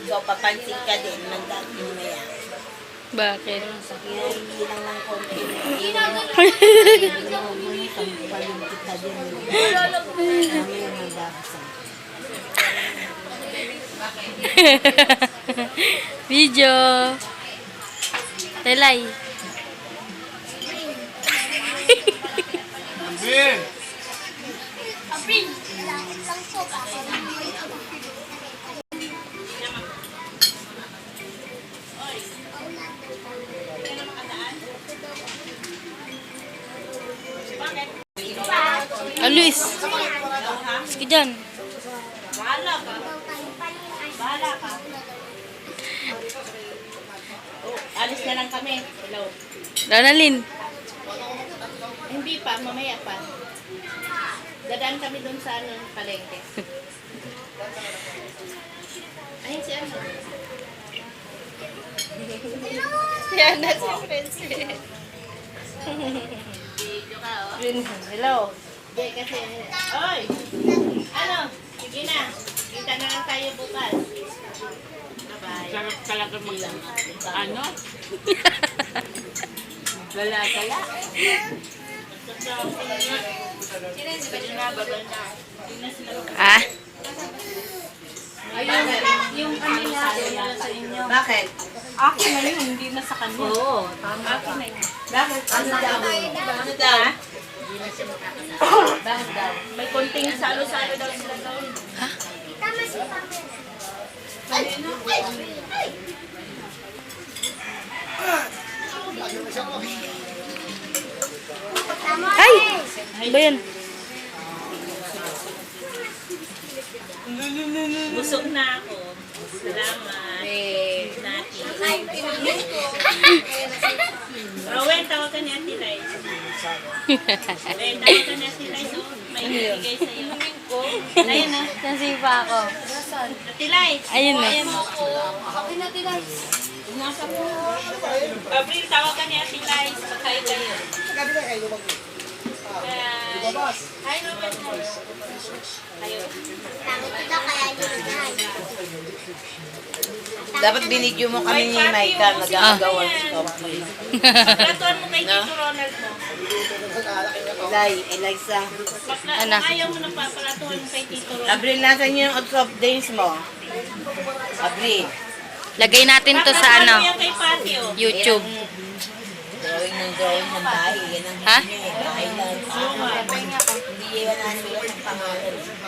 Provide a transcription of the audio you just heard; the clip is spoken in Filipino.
Ikaw papansin ka din, mandating mo yan. Bakit? Hindi lang ng konti. Video. Telay. Luis. Sige dyan. Bahala ka. Bahala ka. Oh, alis na lang kami. Hello. Donalyn. Hindi pa, mamaya pa. Dadaan kami dun sa palengke. Ayun si ano. Yan na si Princess. Video ka, oh. Hello. Hindi kasi, oy! Ano? Sige na. Kita na lang tayo bukas. Bye-bye. Sarap talaga ano? Gala-gala. Sige na, babal na. Ah? Ayun, yung kanila, sa inyo. Bakit? Akin na yun, hindi na sa kanya. Oo, tama. Akin na yun. Bakit? Ano daw? Ano daw? Bakit daw? May konting salo-salo daw sila daw. Ha? Tama si Pamela. Ay! Ano ba yan? Busog na ako. Salamat. Nati. Rowen, tawag ka ni Ate Liz. Rowen, tawag ka ni Ate Liz. May ibigay sa'yo. Ayun na. Nasipa ako. Ate Liz. Ayun na. Ayan mo ko. Nasa po. Abril, tawag ka ni Ate Liz. Pagkain kayo. Hi, Rowen. Kayo. Tama ko daw kaya nilagay. Dapat binidyo mo kami ni Maika, nag-aagawan si Topi. Pagkatuan mo kay Tito Ronald mo. Eliza. Ano? Ayaw mo nang papalatuhan mo kay Tito Ronald. Abril, nasan yung soft drinks mo? Abril. Lagay natin to sa ano, Papalatuhan mo yan kay Pati, oh. YouTube. Drawing ng bahay. Yan ang Ha? bahay lang. Hindi yan ang pangalan.